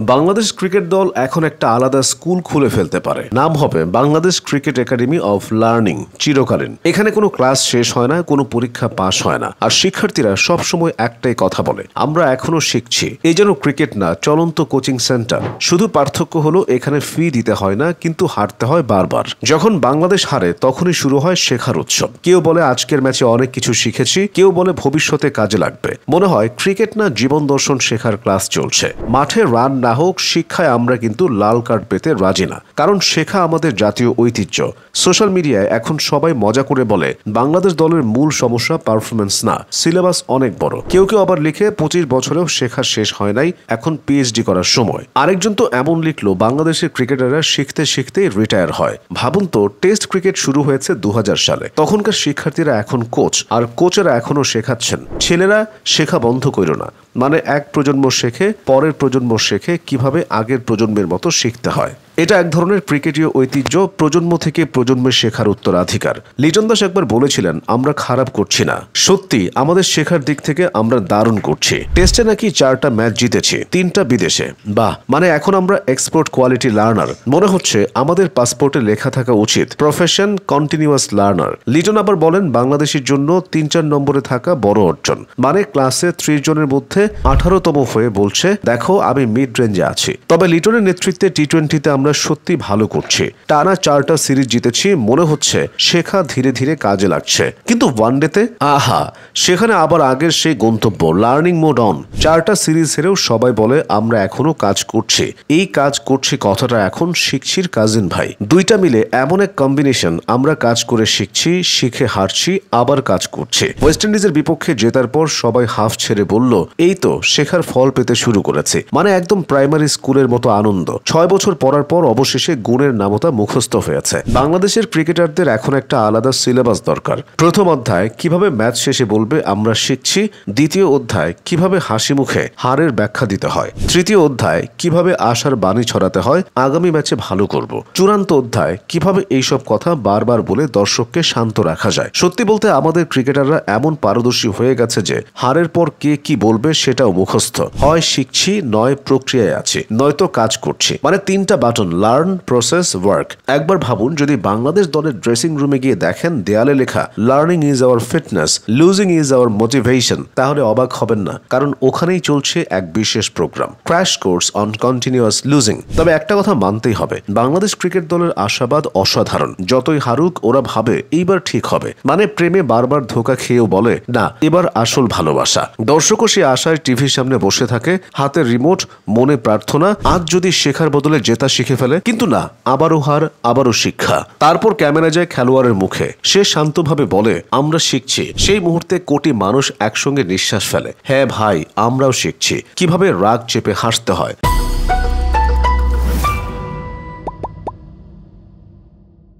Bangladesh cricket দল এখন একটা আলাদা স্কুল খুলে ফেলতে পারে। নাম হবে Bangladesh cricket academy of learning. চিরকালীন। এখানে কোনো ক্লাস শেষ হয় না, কোনো পরীক্ষা পাস হয় না, আর শিক্ষার্থীরা সবসময় একটাই কথা বলে, আমরা এখনো শিখছি। এই যেন ক্রিকেট না, চলন্ত কোচিং সেন্টার। শুধু পার্থক্য হলো এখানে ফি দিতে হয় না, কিন্তু হারতে হয় বারবার। যখন বাংলাদেশ হারে তখনই শুরু হয় শেখার উৎসব। কেউ বলে আজকের ম্যাচে অনেক কিছু শিখেছি, কেউ বলে ভবিষ্যতে কাজে লাগবে। মনে হয় ক্রিকেট না, জীবন দর্শন শেখার ক্লাস চলছে। মাঠে রান না হোক, শিক্ষায় আমরা কিন্তু লাল কার্ড পেতে রাজি না, কারণ শেখা আমাদের জাতীয় ঐতিহ্য। সোশ্যাল মিডিয়ায় এখন সবাই মজা করে বলে বাংলাদেশ দলের মূল সমস্যা পারফরমেন্স না, সিলেবাস অনেক বড়। কেউ কেউ আবার লিখে 25 বছরেও শেখা শেষ হয় নাই, এখন পিএইচডি করার সময়। আরেকজন তো এমন লিখলো বাংলাদেশের ক্রিকেটাররা শিখতে শিখতেই রিটায়ার হয়। ভাবুন তো, টেস্ট ক্রিকেট শুরু হয়েছে 2000 সালে। তখনকার শিক্ষার্থীরা এখন কোচ, আর কোচেরা এখনো শেখাচ্ছেন। ছেলেরা শেখা বন্ধ করো না, মানে এক প্রজন্ম শেখে, পরের প্রজন্ম শেখে কিভাবে আগের প্রজন্মের মতো শিখতে হয়। এটা এক ধরনের ক্রিকেটীয় ঐতিহ্য, প্রজন্ম থেকে প্রজন্মে শেখার উত্তরাধিকার। লিটন দাস একবার বলেছিলেন, আমরা খারাপ করছি না। সত্যি, আমাদের শেখার দিক থেকে আমরা দারুণ করছি। টেস্টে নাকি 4টা ম্যাচ জিতেছি, 3টা বিদেশে। বাহ, মানে এখন আমরা এক্সপোর্ট কোয়ালিটি লার্নার। মনে হচ্ছে আমাদের পাসপোর্টে লেখা থাকা উচিত প্রফেশন কন্টিনিউয়াস লার্নার। লিটন আবার বলেন, বাংলাদেশের জন্য 3-4 নম্বরে থাকা বড় অর্জন। মানে ক্লাসে 30 জনের মধ্যে 18তম হয়ে বলছে, দেখো আমি মিড রেঞ্জে আছি। তবে লিটনের নেতৃত্বে টি-20তে আমরা সত্যি ভালো করছি। টানা 4টা সিরিজ জিতেছি, মনে হচ্ছে শেখা ধীরে ধীরে কাজে লাগছে। কিন্তু ওয়ানডেতে আহা, সেখানে আবার আগের সেই গন্তব্য, লার্নিং মোড অন। 4টা সিরিজ হেরেও সবাই বলে আমরা এখনো কাজ করছি। এই কাজ করছি কথাটা এখন শিখছির কাজিন ভাই। দুইটা মিলে এমন এক কম্বিনেশন, আমরা কাজ করে শিখছি, শিখে হারছি, আবার কাজ করছি। ওয়েস্ট ইন্ডিজের বিপক্ষে জেতার পর সবাই হাফ ছেড়ে বলল, এই তো শেখার ফল পেতে শুরু করেছে। মানে একদম প্রাইমারি স্কুলের মতো আনন্দ। 6 বছর পড়ার পর অবশেষে গুণের নামতা মুখস্থ হয়েছে। বাংলাদেশের ক্রিকেটারদের এখন একটা আলাদা সিলেবাস দরকার। প্রথম অধ্যায় কিভাবে ম্যাচ শেষে বলবে আমরা শিখছি, দ্বিতীয় অধ্যায় কিভাবে হাসি মুখে হারের ব্যাখ্যা দিতে হয়, তৃতীয় অধ্যায় কিভাবে আশার বাণী ছড়াতে হয় আগামী ম্যাচে ভালো করব, চূড়ান্ত অধ্যায় কিভাবে এইসব কথা বারবার বলে দর্শককে শান্ত রাখা যায়। সত্যি বলতে আমাদের ক্রিকেটাররা এমন পারদর্শী হয়ে গেছে যে হারের পর কে কি বলবে সেটাও মুখস্থ। হয় শিখছি, নয় প্রক্রিয়ায় আছি, নয়তো কাজ করছি। মানে 3টা বাটন, লার্ন, প্রসেস, ওয়ার্ক। একবার ভাবুন, যদি বাংলাদেশ দলের ড্রেসিং রুমে গিয়ে দেখেন দেয়ালে লেখা learning is our fitness, losing is our motivation, তাহলে অবাক হবেন না, কারণ ওখানেই চলছে এক বিশেষ programme, crash course on continuous losing. তবে একটা কথা মানতেই হবে, বাংলাদেশ ক্রিকেট দলের আশাবাদ অসাধারণ। যতই হারুক ওরা ভাবে এইবার ঠিক হবে। মানে প্রেমে বারবার ধোকা খেয়েও বলে না, এবার আসল ভালোবাসা। দর্শকও সে আশায় টিভির সামনে বসে থাকে, হাতে রিমোট, মনে প্রার্থনা, আজ যদি শেখার বদলে জেতা শিখে ফেলে। কিন্তু না, আবারও হার, আবারও শিক্ষা। তারপর ক্যামেরা যায় খেলোয়াড়ের মুখে, সে শান্তভাবে বলে আমরা শিখছি। সেই মুহূর্তে কোটি মানুষ একসঙ্গে নিঃশ্বাস ফেলে। হ্যাঁ ভাই, আমরাও শিখছি কিভাবে রাগ চেপে হাসতে হয়।